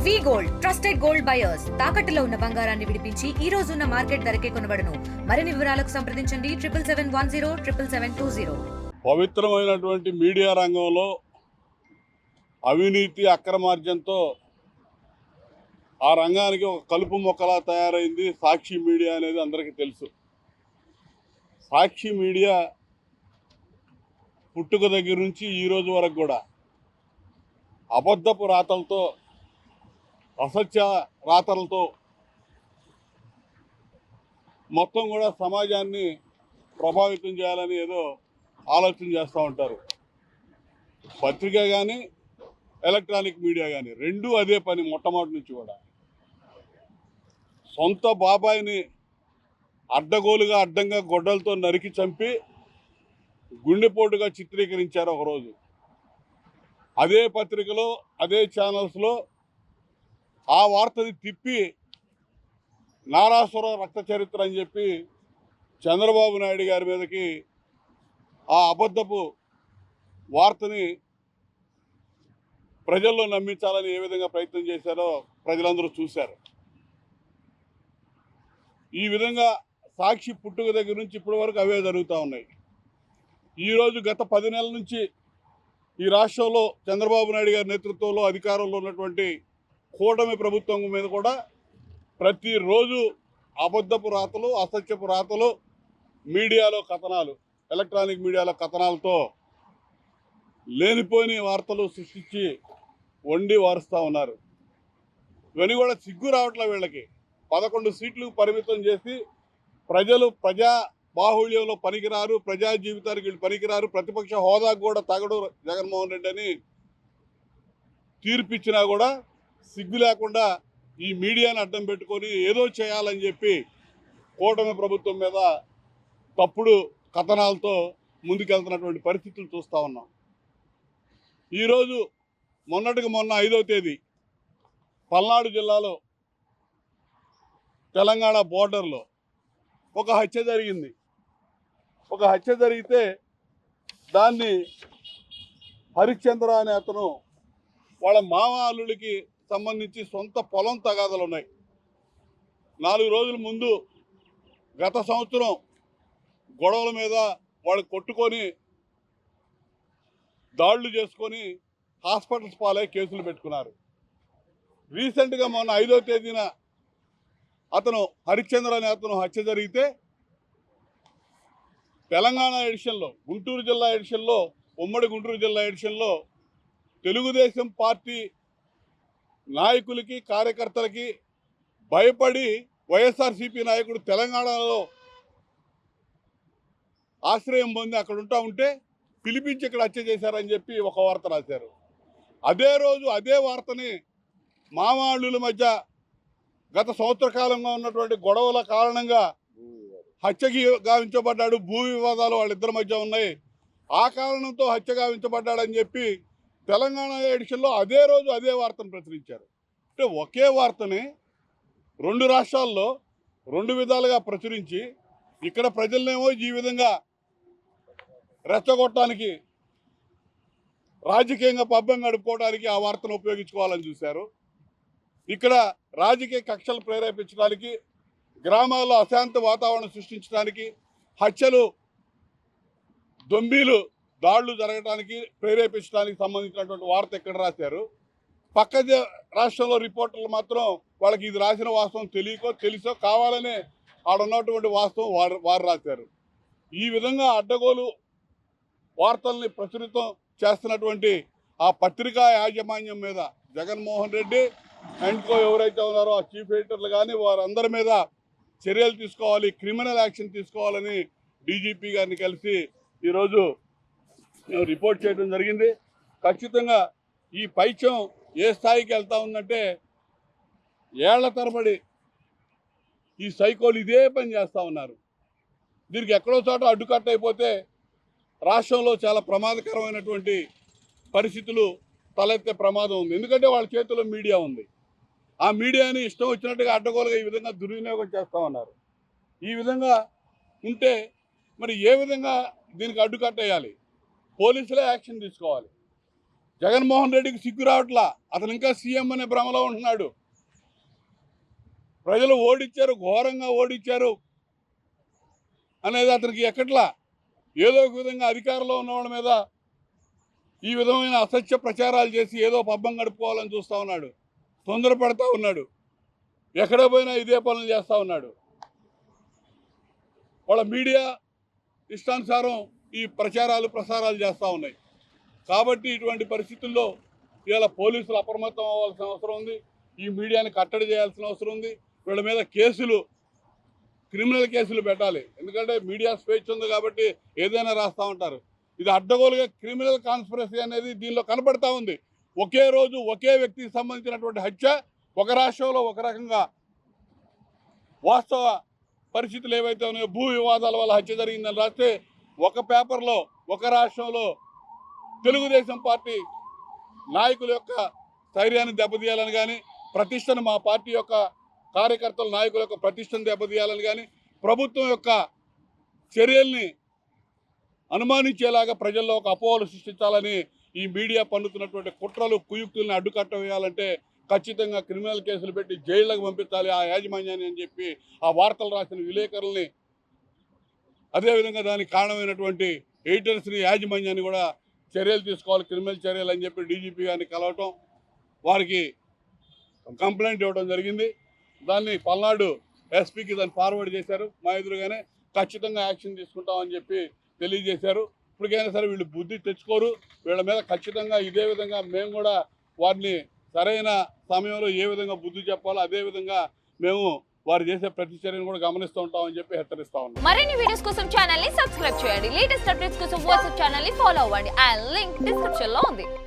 వి gold trusted gold buyers తాకట్టులో ఉన్న బంగారాన్ని విడిపించి ఈ రోజు ఉన్న మార్కెట్ ధరకే కొనబడును. మరిన్ని వివరాలకు సంప్రదించండి 7771077720. పవిత్రమైనటువంటి మీడియా రంగంలో అవినీతి అక్రమార్జనతో ఆ రంగానికి ఒక కలుపు మొక్కలా తయారైంది సాక్షి మీడియా అనేది అందరికీ తెలుసు. సాక్షి మీడియా పుట్టుక దగ్గర నుంచి ఈ రోజు వరకు కూడా అబద్ధపు రాతలతో, అసత్య రాతలతో మొత్తం కూడా సమాజాన్ని ప్రభావితం చేయాలని ఏదో ఆలోచన చేస్తూ ఉంటారు. పత్రిక కానీ ఎలక్ట్రానిక్ మీడియా కానీ రెండూ అదే పని. మొట్టమొదటి నుంచి కూడా సొంత బాబాయిని అడ్డగోలుగా అడ్డంగా గొడ్డలతో నరికి చంపి గుండెపోటుగా చిత్రీకరించారు ఒకరోజు. అదే పత్రికలో అదే ఛానల్స్లో ఆ వార్తని తిప్పి నారాసుర రక్త చరిత్ర అని చెప్పి చంద్రబాబు నాయుడు గారి మీదకి ఆ అబద్ధపు వార్తని ప్రజల్లో నమ్మించాలని ఏ విధంగా ప్రయత్నం చేశారో ప్రజలందరూ చూశారు. ఈ విధంగా సాక్షి పుట్టుక దగ్గర నుంచి ఇప్పటి వరకు అవే జరుగుతూ ఉన్నాయి. ఈరోజు గత 10 నెలల నుంచి ఈ రాష్ట్రంలో చంద్రబాబు నాయుడు గారి నేతృత్వంలో అధికారంలో ఉన్నటువంటి కూటమి ప్రభుత్వం మీద కూడా ప్రతిరోజు అబద్ధపు రాతలు, అసత్యపు రాతలు, మీడియాలో కథనాలు, ఎలక్ట్రానిక్ మీడియాలో కథనాలతో లేనిపోని వార్తలు సృష్టించి వండి వారుస్తూ ఉన్నారు. ఇవన్నీ కూడా సిగ్గు రావట్లే వీళ్ళకి. 11 సీట్లు పరిమితం చేసి ప్రజా బాహుళ్యంలో పనికిరారు, ప్రజా జీవితానికి వీళ్ళు పనికిరారు, ప్రతిపక్ష హోదాకు కూడా తగడు జగన్మోహన్ రెడ్డి అని తీర్పిచ్చినా కూడా సిగ్గు లేకుండా ఈ మీడియాని అడ్డం పెట్టుకొని ఏదో చేయాలని చెప్పి కూటమి ప్రభుత్వం మీద తప్పుడు కథనాలతో ముందుకెళ్తున్నటువంటి పరిస్థితులు చూస్తూ ఉన్నాం. ఈరోజు మొన్నటికి మొన్న 5వ తేదీ పల్నాడు జిల్లాలో తెలంగాణ బోర్డర్లో ఒక హత్య జరిగింది. ఒక హత్య జరిగితే దాన్ని హరిశ్చంద్ర అనే అతను వాళ్ళ మామ అల్లుడికి సంబంధించి సొంత పొలం తగాదాలు ఉన్నాయి. 4 రోజుల ముందు గత సంవత్సరం గొడవల మీద వాళ్ళు కొట్టుకొని దాడులు చేసుకొని హాస్పిటల్స్ పాలై కేసులు పెట్టుకున్నారు. రీసెంట్గా మొన్న 5వ తేదీన అతను హరిశ్చంద్ర అనే అతను హత్య జరిగితే తెలంగాణ ఎడిషన్లో, గుంటూరు జిల్లా ఎడిషన్లో, ఉమ్మడి గుంటూరు జిల్లా ఎడిషన్లో తెలుగుదేశం పార్టీ నాయకులకి, కార్యకర్తలకి భయపడి వైఎస్ఆర్సీపీ నాయకుడు తెలంగాణలో ఆశ్రయం పొంది అక్కడ ఉంటే పిలిపించి ఇక్కడ హత్య చేశారని చెప్పి ఒక వార్త రాశారు. అదే రోజు అదే వార్తని మామాళ్ళుల మధ్య గత సంవత్సర కాలంగా ఉన్నటువంటి గొడవల కారణంగా హత్యకి గావించబడ్డాడు, భూ వివాదాలు వాళ్ళిద్దరి మధ్య ఉన్నాయి, ఆ కారణంతో హత్య గావించబడ్డాడని చెప్పి తెలంగాణ ఎడిషన్లో అదే రోజు అదే వార్తను ప్రచురించారు. అంటే ఒకే వార్తని 2 రాష్ట్రాల్లో 2 విధాలుగా ప్రచురించి ఇక్కడ ప్రజలనేమో ఈ విధంగా రెచ్చగొట్టడానికి, రాజకీయంగా పబ్బం గడుపుకోవడానికి ఆ వార్తను ఉపయోగించుకోవాలని చూశారు. ఇక్కడ రాజకీయ కక్షలు ప్రేరేపించడానికి, గ్రామాల్లో అశాంతి వాతావరణం సృష్టించడానికి, హత్యలు, దొంబీలు, దాడులు జరగడానికి ప్రేరేపించడానికి సంబంధించినటువంటి వార్త ఎక్కడ రాశారు. పక్క రాష్ట్రంలో రిపోర్టర్లు మాత్రం వాళ్ళకి ఇది రాసిన వాస్తవం తెలుసో కావాలనే ఆడున్నటువంటి వాస్తవం వారు రాశారు. ఈ విధంగా అడ్డగోలు వార్తల్ని ప్రచురితం చేస్తున్నటువంటి ఆ పత్రికా యాజమాన్యం మీద జగన్మోహన్ రెడ్డి అండ్ ఎవరైతే ఉన్నారో ఆ చీఫ్ ఎడిటర్లు కానీ వారందరి మీద చర్యలు తీసుకోవాలి, క్రిమినల్ యాక్షన్ తీసుకోవాలని డీజీపీ గారిని కలిసి ఈరోజు రిపోర్ట్ చేయడం జరిగింది. ఖచ్చితంగా ఈ పైత్యం ఏ స్థాయికి వెళ్తా ఉందంటే ఏళ్ల తరబడి ఈ సైకోలు ఇదే పని చేస్తూ ఉన్నారు. దీనికి ఎక్కడో చోట అడ్డుకట్ట అయిపోతే రాష్ట్రంలో చాలా ప్రమాదకరమైనటువంటి పరిస్థితులు తలెత్తే ప్రమాదం ఉంది. ఎందుకంటే వాళ్ళ చేతిలో మీడియా ఉంది. ఆ మీడియాని ఇష్టం వచ్చినట్టుగా అడ్డగోలుగా ఈ విధంగా దుర్వినియోగం చేస్తూ ఉన్నారు. ఈ విధంగా ఉంటే మరి ఏ విధంగా దీనికి అడ్డుకట్టేయాలి? పోలీసులే యాక్షన్ తీసుకోవాలి. జగన్మోహన్ రెడ్డికి సిగ్గు రావట్లా, అతను ఇంకా సీఎం అనే భ్రమలో ఉంటున్నాడు. ప్రజలు ఓడిచ్చారు, ఘోరంగా ఓడిచ్చారు అనేది అతనికి ఎక్కట్లా. ఏదో ఒక విధంగా అధికారంలో ఉన్నవాళ్ళ మీద ఈ విధమైన అసత్య ప్రచారాలు చేసి ఏదో పబ్బం గడుపుకోవాలని చూస్తూ ఉన్నాడు, తొందరపడతా ఉన్నాడు. ఎక్కడ పోయినా ఇదే పనులు చేస్తూ ఉన్నాడు. వాళ్ళ మీడియా ఇష్టానుసారం ఈ ప్రచారాలు ప్రసారాలు చేస్తూ ఉన్నాయి. కాబట్టి ఇటువంటి పరిస్థితుల్లో ఇవాళ పోలీసులు అప్రమత్తం అవ్వాల్సిన అవసరం ఉంది. ఈ మీడియాని కట్టడి చేయాల్సిన అవసరం ఉంది. వీళ్ళ మీద కేసులు, క్రిమినల్ కేసులు పెట్టాలి. ఎందుకంటే మీడియా స్వేచ్ఛ ఉంది కాబట్టి ఏదైనా రాస్తూ ఉంటారు. ఇది అడ్డగోలుగా క్రిమినల్ కాన్స్పిరసీ అనేది దీనిలో కనపడతా ఉంది. ఒకే రోజు ఒకే వ్యక్తికి సంబంధించినటువంటి హత్య ఒక రాష్ట్రంలో ఒక రకంగా, వాస్తవ పరిస్థితులు ఏవైతే ఉన్నాయో భూ వివాదాల వల్ల హత్య జరిగిందని రాస్తే ఒక పేపర్లో ఒక రాష్ట్రంలో తెలుగుదేశం పార్టీ నాయకుల యొక్క ధైర్యాన్ని దెబ్బతీయాలని కానీ, ప్రతిష్టను, మా పార్టీ యొక్క కార్యకర్తల నాయకుల యొక్క ప్రతిష్టను దెబ్బతీయాలని కానీ, ప్రభుత్వం యొక్క చర్యల్ని అనుమానించేలాగా ప్రజల్లో ఒక అపోహలు సృష్టించాలని ఈ మీడియా పన్నుతున్నటువంటి కుట్రలు, కుయుక్తుల్ని అడ్డుకట్ట వేయాలంటే ఖచ్చితంగా క్రిమినల్ కేసులు పెట్టి జైళ్లకు పంపించాలి ఆ యాజమాన్యాన్ని అని చెప్పి ఆ వార్తలు రాసిన విలేకరుల్ని, అదేవిధంగా దానికి కారణమైనటువంటి ఎడిటర్స్ని, యాజమాన్యాన్ని కూడా చర్యలు తీసుకోవాలి, క్రిమినల్ చర్యలు అని చెప్పి డీజీపీ గారిని కలవటం, వారికి కంప్లైంట్ ఇవ్వడం జరిగింది. దాన్ని పల్నాడు ఎస్పీకి దాన్ని ఫార్వర్డ్ చేశారు. మా ఎదురుగానే ఖచ్చితంగా యాక్షన్ తీసుకుంటామని చెప్పి తెలియజేశారు. ఇప్పటికైనా సరే వీళ్ళు బుద్ధి తెచ్చుకోరు. వీళ్ళ మీద ఖచ్చితంగా ఇదే విధంగా మేము కూడా వారిని సరైన సమయంలో ఏ విధంగా బుద్ధి చెప్పాలో అదే విధంగా మేము వారు చేసే ప్రతి చర్యను కూడా గమనిస్తూ ఉంటామని చెప్పి హెచ్చరిస్తా ఉన్నాం. మరిన్ని వీడియోస్ కోసం ఛానల్ ని సబ్స్క్రైబ్ చేయండి. లేటెస్ట్ అప్డేట్స్ కోసం వాట్సాప్ ఛానల్ ని ఫాలో అవ్వండి. ఆ లింక్ డిస్క్రిప్షన్ లో ఉంది.